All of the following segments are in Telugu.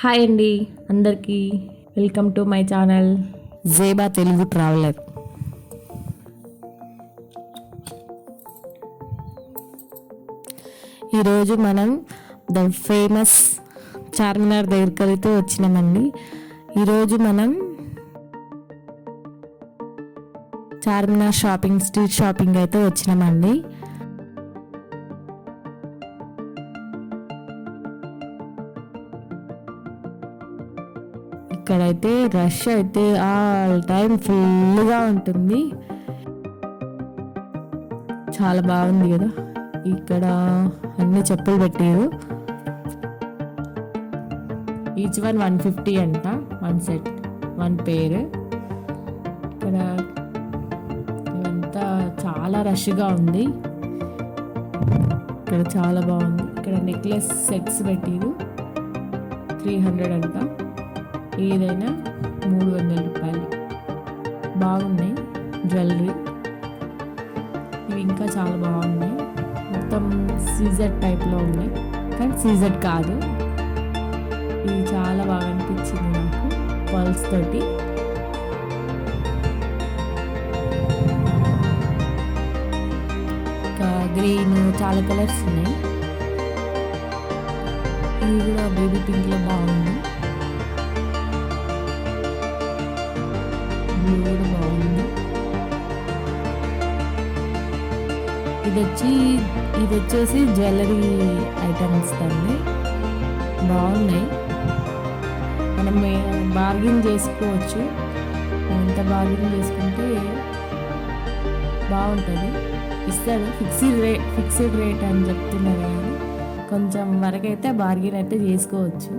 హాయ్ అండి అందరికీ, welcome to my channel Zeba Telugu traveller. ఈరోజు మనం ద ఫేమస్ చార్మినార్ దగ్గరికి అయితే వచ్చినామండి. ఈరోజు మనం చార్మినార్ స్ట్రీట్ షాపింగ్ అయితే వచ్చినామండి. ఇక్కడైతే రష్ అయితే ఆల్ టైం ఫుల్గా ఉంటుంది. చాలా బాగుంది కదా. ఇక్కడ అన్ని చెప్పులు పెట్టారు. ఈచ్ వన్ 150 అంట, వన్ సెట్, వన్ పేర్. ఇక్కడ ఇదంతా చాలా రష్గా ఉంది. ఇక్కడ చాలా బాగుంది. ఇక్కడ నెక్లెస్ సెట్స్ పెట్టారు, 300 అంట. ఏదైనా 300 రూపాయలు. బాగున్నాయి జ్యువెలరీ. ఇవి ఇంకా చాలా బాగున్నాయి. మొత్తం సీజెడ్ టైప్లో ఉన్నాయి, కానీ సీజెడ్ కాదు. ఇది చాలా బాగా అనిపించింది నాకు, పర్ల్స్ తోటి. ఇంకా గ్రీన్, చాలా కలర్స్ ఉన్నాయి. ఇది కూడా బేబీ పింక్లో బాగుంది. కూడా బాగుంది. ఇది వచ్చేసి జ్యువెలరీ ఐటమ్స్ అండి. బాగున్నాయి. మనం బార్గెన్ చేసుకోవచ్చు. ఎంత బార్గెన్ చేసుకుంటే బాగుంటుంది. ఇస్తాడు, ఫిక్స్డ్ రేట్ అని చెప్తున్నారు, కానీ కొంచెం వరకైతే బార్గెన్ అయితే చేసుకోవచ్చు.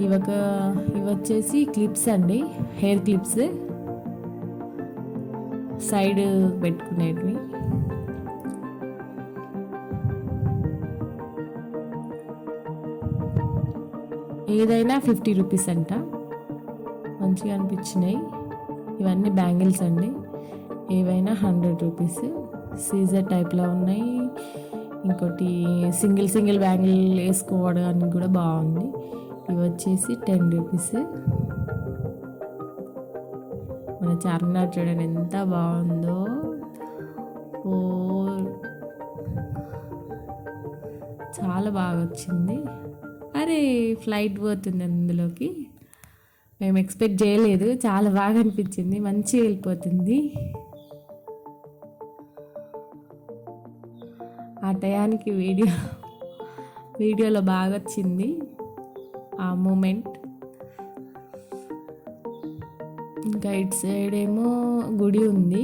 ఇవి వచ్చేసి క్లిప్స్ అండి, హెయిర్ క్లిప్స్, సైడ్ పెట్టుకునేటివి. ఏదైనా 50 రూపీస్ అంట. మంచిగా అనిపించినాయి. ఇవన్నీ బ్యాంగిల్స్ అండి, ఏవైనా 100 రూపీస్. సీజర్ టైప్లో ఉన్నాయి. ఇంకోటి సింగిల్ బ్యాంగిల్ వేసుకోవడానికి కూడా బాగుంది. ఇవి వచ్చేసి 10 రూపీస్. మన చార్మినార్ చూడండి ఎంత బాగుందో. ఓ చాలా బాగా వచ్చింది. అరే, ఫ్లైట్ పోతుంది అందులోకి. మేము ఎక్స్పెక్ట్ చేయలేదు. చాలా బాగా అనిపించింది, మంచిగా వెళ్ళిపోతుంది. ఆ టయానికి వీడియోలో బాగా వచ్చింది ఆ మూమెంట్. ఇంకా ఇటు సైడ్ ఏమో గుడి ఉంది,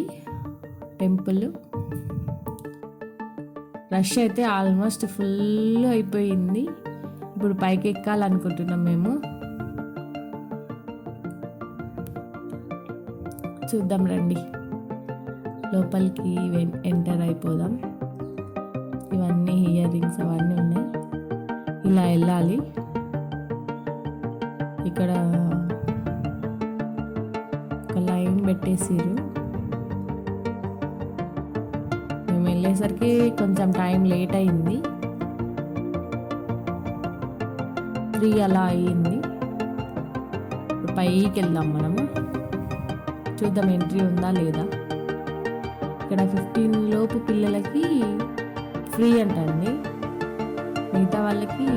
టెంపుల్. రష్ అయితే ఆల్మోస్ట్ ఫుల్ అయిపోయింది. ఇప్పుడు పైకి ఎక్కాలనుకుంటున్నాం మేము. చూద్దాం రండి, లోపలికి ఎంటర్ అయిపోదాం. ఇవన్నీ ఇయర్ రింగ్స్ అవన్నీ ఉన్నాయి. ఇలా వెళ్ళాలి. ఇక్కడ ఒక లైన్ పెట్టేసారు. మేము వెళ్ళేసరికి కొంచెం టైం లేట్ అయింది, 3 అలా అయ్యింది. ఇప్పుడు పైకి వెళ్దాం మనము. చూద్దాం ఎంట్రీ ఉందా లేదా. ఇక్కడ 15 లోపు పిల్లలకి ఫ్రీ అంటండి, మిగతా వాళ్ళకి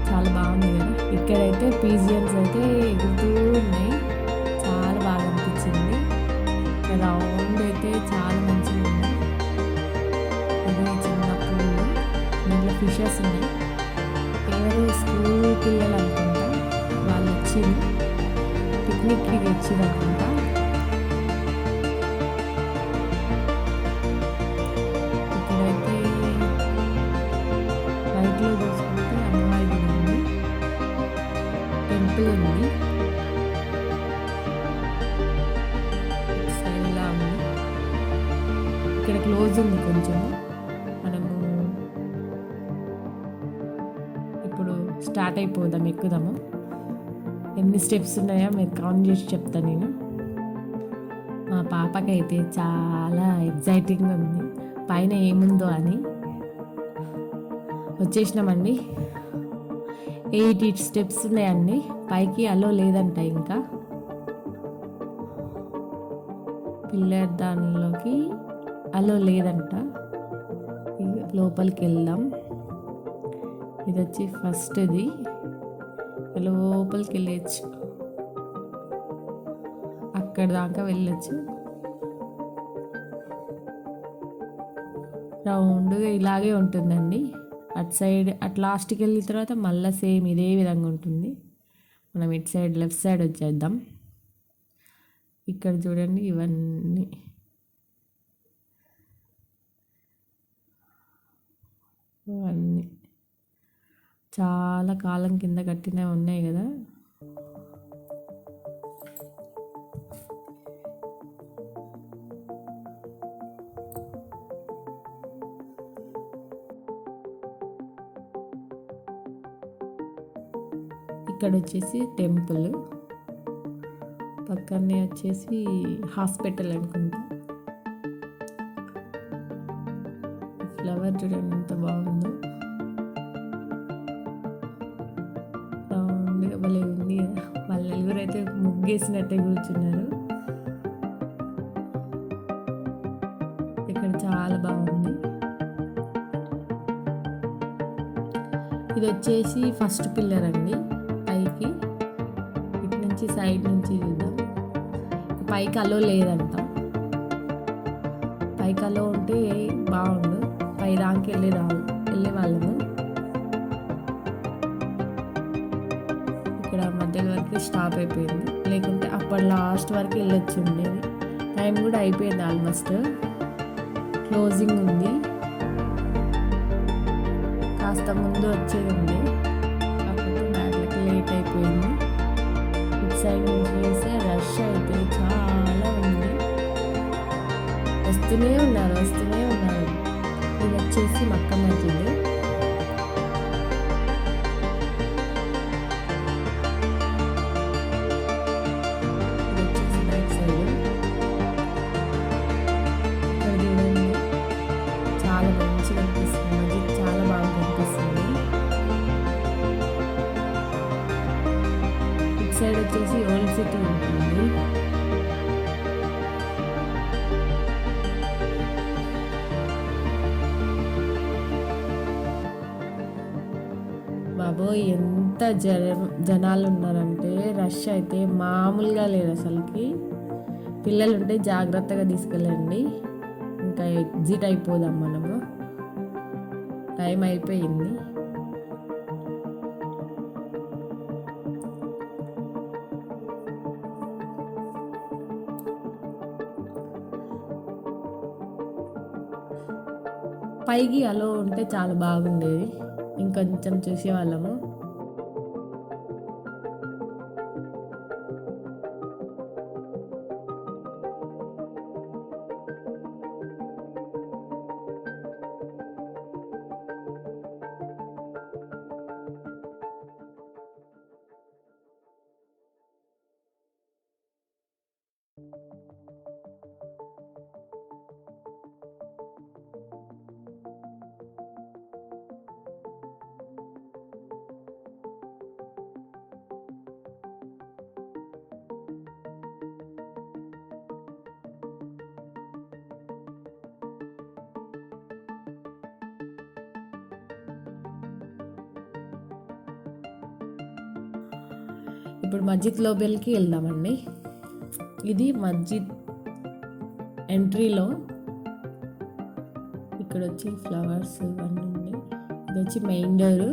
చాలా బాగుంది కదా. ఇక్కడైతే పీజియన్స్ అయితే ఎగురుతూ ఉన్నాయి. చాలా బాగా అనిపించింది. రౌండ్ అయితే చాలా మంచిగా ఉంది. ఇది చిన్న పూలు, దీంట్లో ఫిషెస్ ఉన్నాయి. ఎవరు స్కూల్ పిల్లలు అనుకుంటా, వాళ్ళు వచ్చింది పిక్నిక్కి వచ్చింది అనుకుంటా. ఇక్కడైతే రైట్లో చూసుకుంటే అమ్మవారి గుడి ఉంది, టెంపుల్ ఉంది. సైడ్లా ఉంది. ఇక్కడ క్లోజ్ ఉంది కొంచెం. మనము ఇప్పుడు స్టార్ట్ అయిపోదాం, ఎక్కుదాము. ఎన్ని స్టెప్స్ ఉన్నాయో మీరు కౌంట్ చేసి చెప్తాను నేను. మా పాపకైతే చాలా ఎగ్జైటింగ్గా ఉంది. పైన ఏముందో అని. వచ్చేసినామండి. 8 స్టెప్స్ ఉన్నాయండి. పైకి అలో లేదంట. ఇంకా పిల్లర్ దానిలోకి అలో లేదంట. లోపలికి వెళ్దాం. ఇది వచ్చి ఫస్ట్ది. లోపలికి వెళ్ళచ్చు, అక్కడ దాకా వెళ్ళచ్చు. రౌండ్గా ఇలాగే ఉంటుందండి. అటు సైడ్ అటు లాస్ట్కి వెళ్ళిన తర్వాత మళ్ళీ సేమ్ ఇదే విధంగా ఉంటుంది. మనం ఇటు సైడ్ లెఫ్ట్ సైడ్ వచ్చేద్దాం. ఇక్కడ చూడండి, ఇవన్నీ చాలా కాలం కింద కట్టినవి ఉన్నాయి కదా. ఇక్కడ వచ్చేసి టెంపుల్, పక్కనే వచ్చేసి హాస్పిటల్ అనుకుంటా. ఫ్లవర్ చూడండి ఎంత బాగుందో, రౌండ్గా భలే ఉంది కదా. వాళ్ళ నలుగురు అయితే ముగ్గేసినట్టే కూర్చున్నారు. ఇక్కడ చాలా బాగుంది. ఇది వచ్చేసి ఫస్ట్ పిల్లర్ అండి. పైకి ఇటు నుంచి సైడ్ నుంచి చూద్దాం. పైకి అలో లేదంట. పైకి అలో ఉంటే బాగుండు, పై దానికి వెళ్ళే వాళ్ళము. ఇక్కడ మధ్యలో వరకు స్టాప్ అయిపోయింది, లేకుంటే అప్పటి లాస్ట్ వరకు వెళ్ళొచ్చు ఉండేది. టైం కూడా అయిపోయింది, ఆల్మోస్ట్ క్లోజింగ్ ఉంది. కాస్త ముందు వచ్చేది ఉంది, కాకపోతే బ్యాట్లకి లేట్ అయిపోయింది. ఇటు సైడ్ నుంచి చూస్తే రష్ అయితే చాలా ఉంది. వస్తూనే ఉన్నారు. ఇది వచ్చేసి మక్క మస్జిద్. ఇది వచ్చేసి బ్యాక్ సైడ్. ఇక్కడ చూడండి, చాలా మంచిగా అనిపిస్తుంది. మస్జిద్ చాలా బాగా కనిపిస్తుంది. ఇటు సైడ్ వచ్చేసి ఓల్డ్ సిటీ ఉంటుంది. బాబోయ్, ఎంత జనాలు ఉన్నారంటే, రష్ అయితే మామూలుగా లేదు అసలుకి. పిల్లలు ఉంటే జాగ్రత్తగా తీసుకెళ్ళండి, ఇంకా ఎగ్జిట్ అయిపోదాం మనము. టైం అయిపోయింది. పైకి అలో ఉంటే చాలా బాగుండేది, ఇంకొంచెం చూసేవాళ్ళము. ఇప్పుడు మస్జిద్ లోపలికి వెళ్దామండి. ఇది మస్జిద్ ఎంట్రీలో. ఇక్కడ వచ్చి ఫ్లవర్స్ ఇవన్నీ ఉన్నాయి. ఇది వచ్చి మెయిన్ డోరు.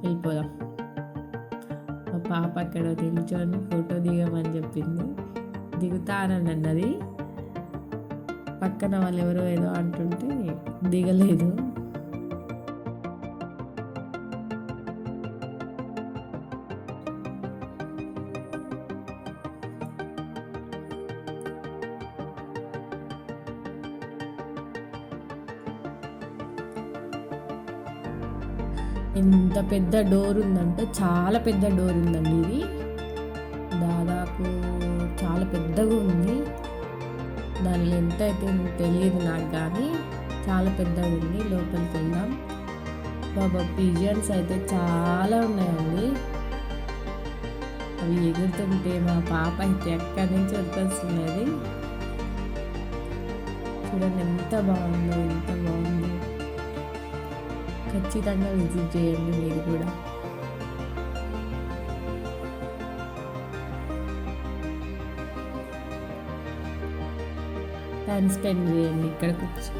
వెళ్ళిపోదాం. మా పాప అక్కడ నిల్చొని ఫోటో దిగమని చెప్పింది. దిగుతానని అన్నది. పక్కన వాళ్ళు ఎవరో ఏదో అంటుంటే దిగలేదు. ఎంత పెద్ద డోర్ ఉందంటే చాలా పెద్ద డోర్ ఉందండి. ఇది దాదాపు చాలా పెద్దగా ఉంది. దాని లెంత్ అయితే తెలియదు నాకు, కానీ చాలా పెద్దగా ఉంది. లోపలికి వెళ్దాం. బాబా పిజియన్స్ అయితే చాలా ఉన్నాయండి. అవి ఎగురుతుంటే మా పాప అయితే ఎక్కడి నుంచి వస్తున్నది. చూడండి ఎంత బాగుందో, ఎంత బాగుందో. ఖచ్చితంగా విజిట్ చేయండి మీరు కూడా. టైం స్పెండ్ చేయండి ఇక్కడికి వచ్చి.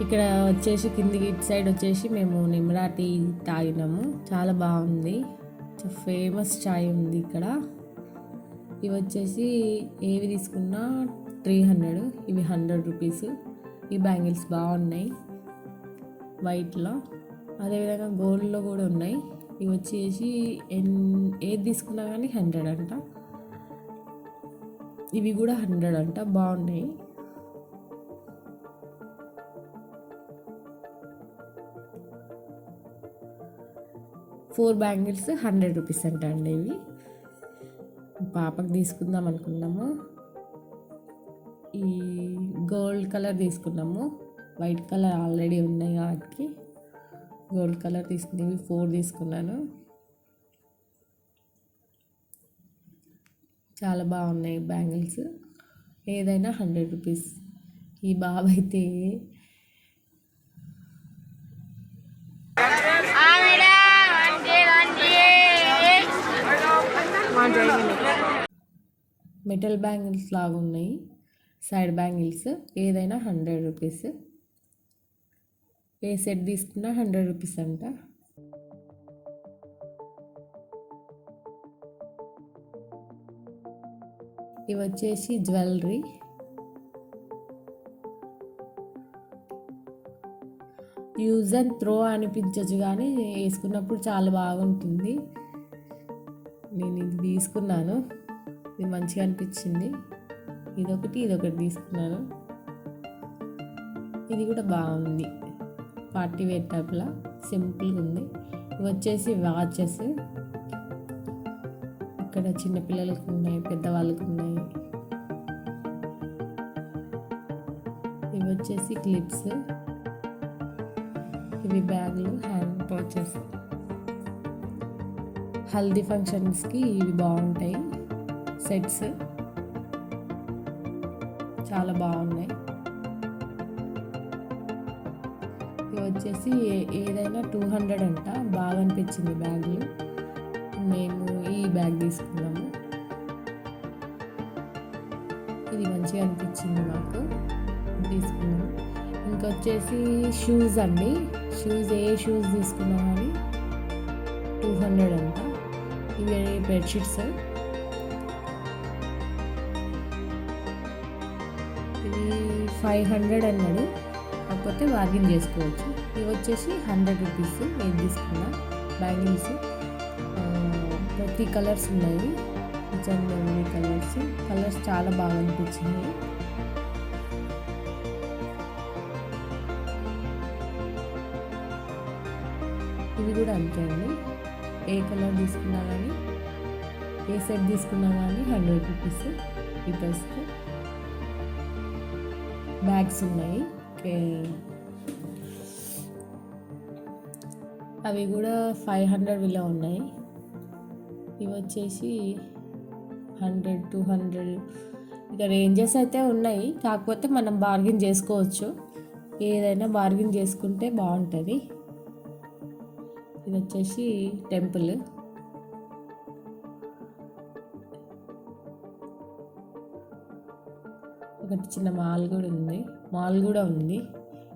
ఇక్కడ వచ్చేసి కిందికి ఇటు సైడ్ వచ్చేసి మేము నిమ్రా టీ తాగినాము. చాలా బాగుంది. ఫేమస్ చాయ్ ఉంది ఇక్కడ. ఇవి వచ్చేసి ఏవి తీసుకున్నా 300, ఇవి 100 రూపీస్. ఈ బ్యాంగిల్స్ బాగున్నాయి వైట్లో. అదేవిధంగా గోల్డ్లో కూడా ఉన్నాయి. ఇవి వచ్చేసి ఏది తీసుకున్నా కానీ 100 అంట. ఇవి కూడా 100 అంట. బాగున్నాయి. ఫోర్ బ్యాంగిల్స్ 100 రూపీస్ అంట అండి. ఇవి పాపకు తీసుకుందాం అనుకున్నాము. ఈ గోల్డ్ కలర్ తీసుకున్నాము. వైట్ కలర్ ఆల్రెడీ ఉన్నాయి కాబట్టి గోల్డ్ కలర్ తీసుకుని ఇవి 4 తీసుకున్నాను. చాలా బాగున్నాయి బ్యాంగిల్స్. ఏదైనా 100 రూపీస్. ఈ బాబు అయితే మెటల్ బ్యాంగిల్స్ లాగా ఉన్నాయి. సైడ్ బ్యాంగిల్స్ ఏదైనా 100 రూపీస్. ఏ సెట్ తీసుకున్నా 100 రూపీస్ అంట. ఇవి వచ్చేసి జ్యువెలరీ. యూజ్ అండ్ త్రో అనిపించచ్చు, కానీ వేసుకున్నప్పుడు చాలా బాగుంటుంది. నేను ఇది తీసుకున్నాను. ఇది మంచిగా అనిపించింది. ఇదొకటి తీసుకున్నాను. ఇది కూడా బాగుంది. పార్టీ వేర్ టైప్లా సింపుల్గా ఉంది. ఇవి వచ్చేసి వాచెస్. ఇక్కడ చిన్నపిల్లలకి ఉన్నాయి, పెద్దవాళ్ళకి ఉన్నాయి. ఇవి వచ్చేసి క్లిప్స్. ఇవి బ్యాగులు, హ్యాండ్ పౌచెస్. హల్దీ ఫంక్షన్స్కి ఇవి బాగుంటాయి. సెట్స్ చాలా బాగున్నాయి. ఇవి వచ్చేసి ఏదైనా 200 అంట. బాగా అనిపించింది బ్యాగులు. మేము ఈ బ్యాగ్ తీసుకున్నాము. ఇది మంచిగా అనిపించింది మాకు, తీసుకున్నాము. ఇంకొచ్చేసి షూస్ అండి. ఏ షూస్ తీసుకున్నా కానీ 200 అంట. ఇవి బెడ్షీట్స్. ఇవి 500 అన్నాడు, కాకపోతే బార్గెన్ చేసుకోవచ్చు. ఇవి వచ్చేసి 100 రూపీస్. ఏది తీసుకున్నా బ్యాంగిల్స్ ప్రతి కలర్స్ ఉన్నాయి. కలర్స్ చాలా బాగా అనిపించినాయి. ఇవి కూడా అంతే అండి. ఏ కలర్ తీసుకున్నా కానీ, ఏ సెట్ తీసుకున్నా కానీ 100 రూపీస్. ఈ డ్రెస్కి బ్యాగ్స్ ఉన్నాయి. అవి కూడా 500 విలో ఉన్నాయి. ఇవి వచ్చేసి 100, 200. ఇక రేంజెస్ అయితే ఉన్నాయి, కాకపోతే మనం బార్గెన్ చేసుకోవచ్చు. ఏదైనా బార్గెన్ చేసుకుంటే బాగుంటుంది. ఇది వచ్చేసి టెంపుల్. ఒకటి చిన్న మాల్ కూడా ఉంది.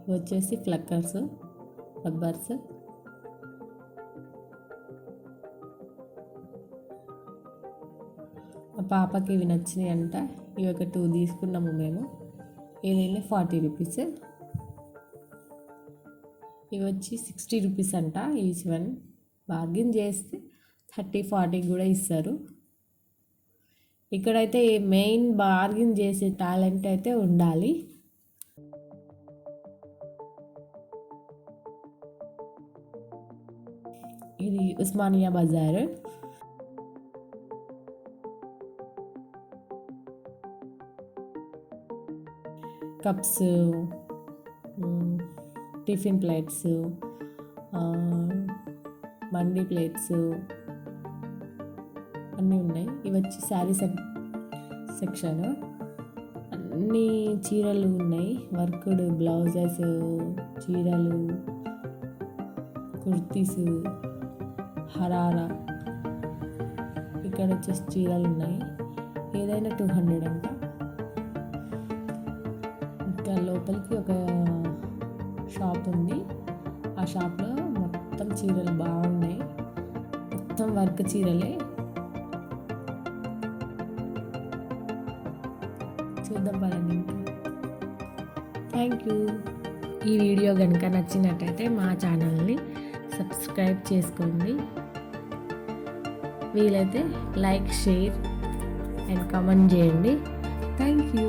ఇవి వచ్చేసి ఫ్లక్కర్స్, రబ్బర్స్. మా పాపకి ఇవి నచ్చినాయి అంట. ఇవి ఒక 2 తీసుకున్నాము మేము. ఏదైనా 40 రూపీస్. ఇవి వచ్చి 60 రూపీస్ అంట ఈచ్ వన్. బార్గెన్ చేస్తే 30-40 కూడా ఇస్తారు. ఇక్కడైతే మెయిన్ బార్గెన్ చేసే టాలెంట్ అయితే ఉండాలి. ఇది Osmania Bazar. Cups, tiffin plates, మండీ ప్లేట్స్ అన్నీ ఉన్నాయి. ఇవి వచ్చి శారీ సెక్షన్. అన్ని చీరలు ఉన్నాయి, వర్క్డ్ బ్లౌజెస్, చీరలు, కుర్తీస్, హరారా. ఇక్కడ వచ్చేసి చీరలు ఉన్నాయి, ఏదైనా 200 అంట. ఇంకా లోపలికి ఒక షాప్ ఉంది, ఆ షాప్లో మొత్తం చీరలు బాగున్నాయి, మొత్తం వర్క్ చీరలే. చూద్దాం పదండి. ఇంకా థ్యాంక్ యూ. ఈ వీడియో కనుక నచ్చినట్టయితే మా ఛానల్ని సబ్స్క్రైబ్ చేసుకోండి. వీలైతే లైక్, షేర్ అండ్ కామెంట్ చేయండి. Thank you.